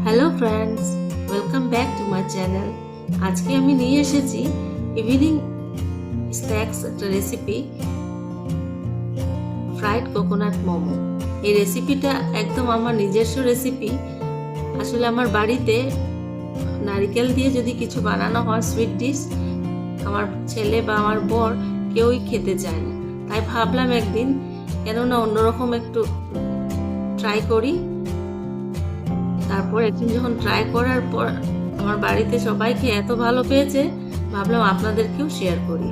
Hello friends, welcome back to my channel. আজকে আমি নিয়ে এসেছি ইভিনিং স্ন্যাক্স একটা রেসিপি, ফ্রাইড কোকোনাট মোমো। এই রেসিপিটা একদম আমার নিজস্ব রেসিপি। আসলে আমার বাড়িতে নারকেল দিয়ে যদি কিছু বানানো হয় সুইট ডিশ, আমার ছেলে বা আমার বর কেউই খেতে চায় না। তাই ভাবলাম একদিন কেননা অন্যরকম একটু ট্রাই করি। তারপর একদিন যখন ট্রাই করার পর আমার বাড়িতে সবাইকে এত ভালো পেয়েছে, ভাবলাম আপনাদেরকেও শেয়ার করি।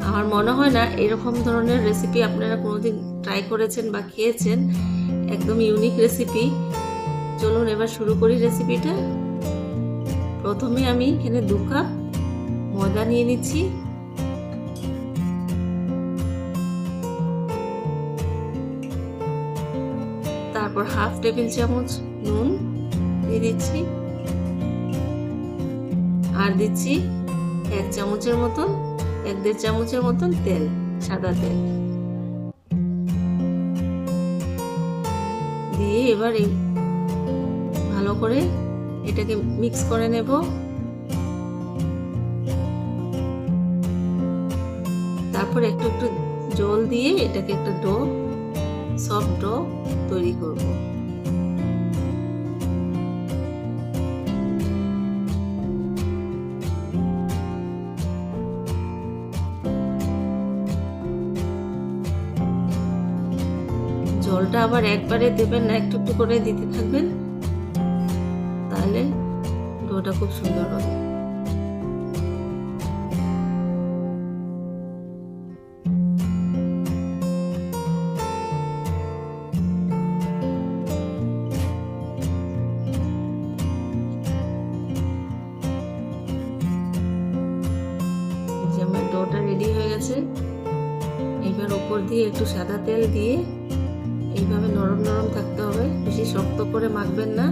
আমার মনে হয় না এরকম ধরনের রেসিপি আপনারা কোনোদিন ট্রাই করেছেন বা খেয়েছেন। একদম ইউনিক রেসিপি। চলুন এবার শুরু করি রেসিপিটা। প্রথমে আমি এখানে 2 কাপ ময়দা নিয়ে নিচ্ছি। তারপর হাফ টেবিল চামচ নুন দিয়ে দিচ্ছি, আর দিচ্ছি 1 চামচের মতন 1-1.5 চামচের মতন তেল, সাদা তেল দিয়ে এবার ভালো করে এটাকে মিক্স করে নেব। তারপর একটু একটু জল দিয়ে এটাকে একটা সফট ডো তৈরি করব। জলটা আবার একবারে দেবেন না, একটু একটু করে দিতে থাকবেন, তাহলে ডোটা খুব সুন্দর হবে। আমার ডোটা রেডি হয়ে গেছে। এবার উপর দিয়ে একটু সাদা তেল দিয়ে এইভাবে নরম নরম থাকতে হবে, বেশি শক্ত করে মাখবেন না।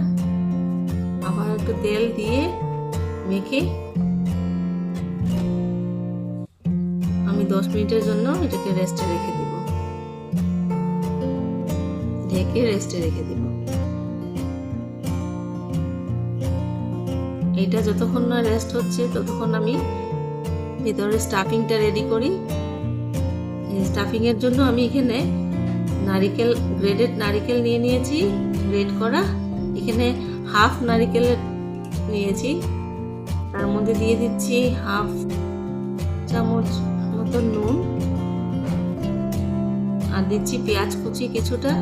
আবার একটু তেল দিয়ে মেখে আমি 10 মিনিটের জন্য এটাকে রেস্টে রেখে দিব, ঢেকে রেস্টে রেখে দিব। এটা যতক্ষণ না রেস্ট হচ্ছে ততক্ষণ আমি ভিতরে স্টাফিংটা রেডি করি। স্টাফিং এর জন্য আমি এখানে গ্রেডেড নারকেল নিয়ে নিয়েছি, গ্রেড করা। এখানে হাফ নারকেল নিয়েছি, তার মধ্যে দিয়ে দিচ্ছি হাফ চামচ মতো নুন, আর দিচ্ছি পেঁয়াজ কুচি কিছুটা,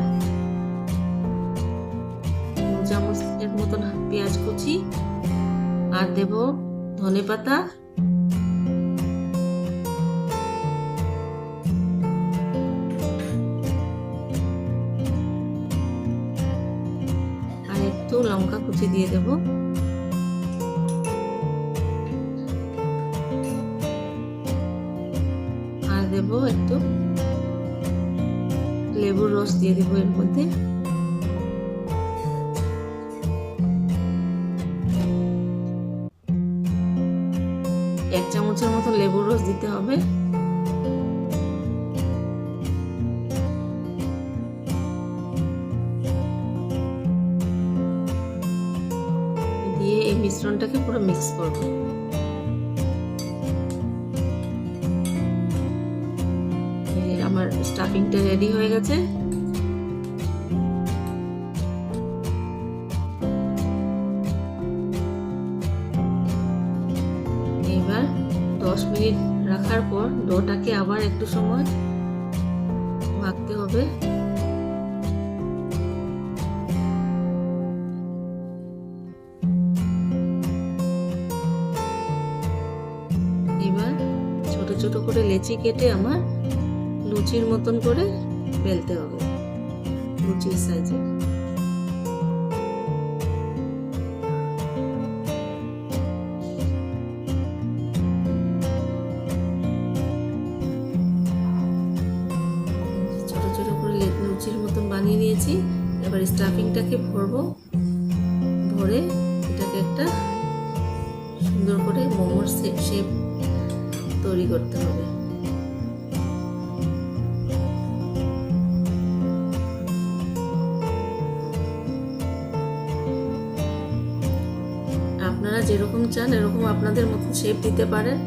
2 চামচের মতন পেঁয়াজ কুচি, আর দেব ধনেপাতা, আর একটু লঙ্কা কুচি দিয়ে দেব। আর দেব একটু লেবুর রস দিয়ে দেব এর মধ্যে। এক চামচের মতো লেবুর রস দিতে হবে। দিয়ে এই মিশ্রণটাকে পুরো মিক্স করব। আমার স্টাফিংটা রেডি হয়ে গেছে। এবার 10 মিনিট রাখার পর ডোটাকে আবার একটু সময় মাখতে হবে। এবার ছোট ছোট করে লেচি কেটে আমার লুচির মতন করে বেলতে হবে, লুচির সাইজে। ছোট ছোট করে লুচির মতন বানিয়ে নিয়েছি। এবার স্টাফিংটাকে ভরবো, ভরে এটাকে একটা সুন্দর করে মোমোর শেপ তৈরি করতে হবে। যেরকম চান এরকম আপনাদের মতো শেপ দিতে পারেন।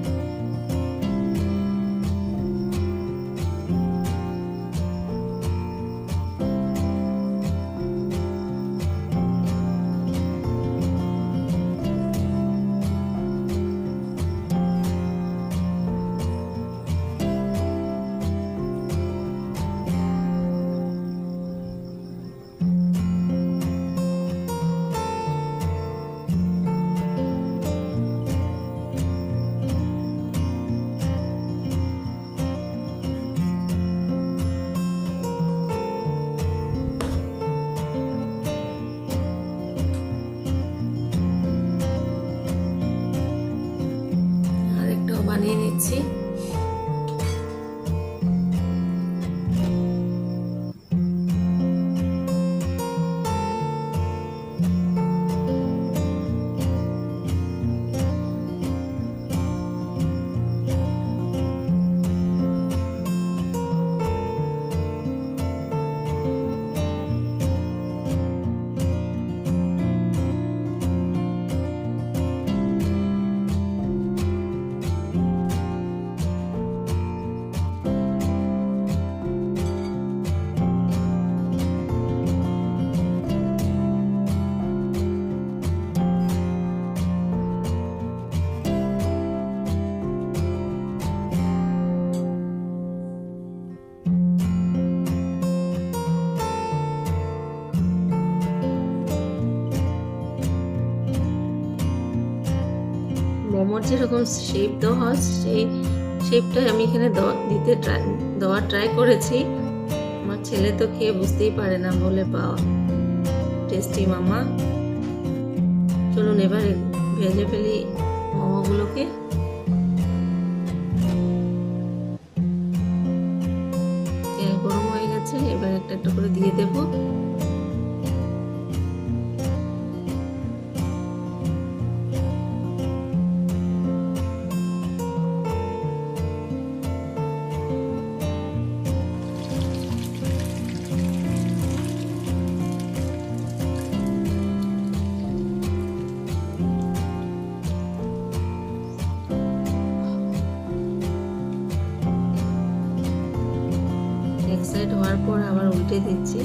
বানিয়ে নিচ্ছি। মোমোর যেরকম শেপ দেওয়া হয় সেই শেপটাই আমি এখানে দেওয়ার ট্রাই করেছি। আমার ছেলে তো খেয়ে বুঝতেই পারে না, বলে পাওয়া টেস্টি মামা। চলুন এবার ভেজে ফেলি মোমোগুলোকে। তেল গরম হয়ে গেছে, এবার একটা একটা করে দিয়ে দেবো। এক সাইড হওয়ার পর আবার উল্টে দিচ্ছি।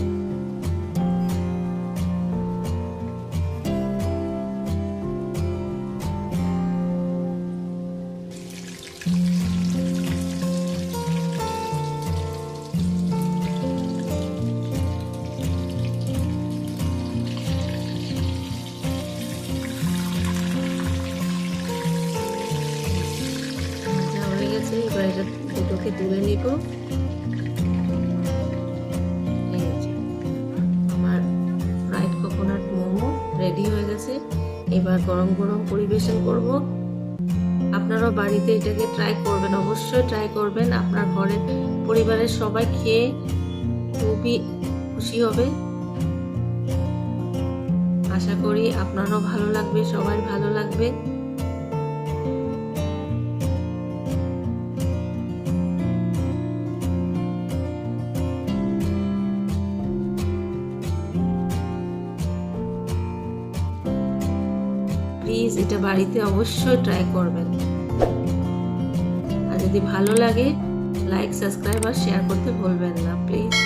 হয়ে গেছে, এবার এটা দুটোকে তুলে নিব। রেডি হয়ে গেছে, এবার গরম গরম পরিবেশন করব। আপনারাও বাড়িতে এটাকে ট্রাই করবেন, অবশ্যই ট্রাই করবেন। আপনার ঘরের পরিবারের সবাই খেয়ে খুবই খুশি হবে। আশা করি আপনারও ভালো লাগবে, সবার ভালো লাগবে। প্লিজ এটা বাড়িতে অবশ্যই ট্রাই করবেন। আর যদি ভালো লাগে লাইক, সাবস্ক্রাইব আর শেয়ার করতে ভুলবেন না প্লিজ।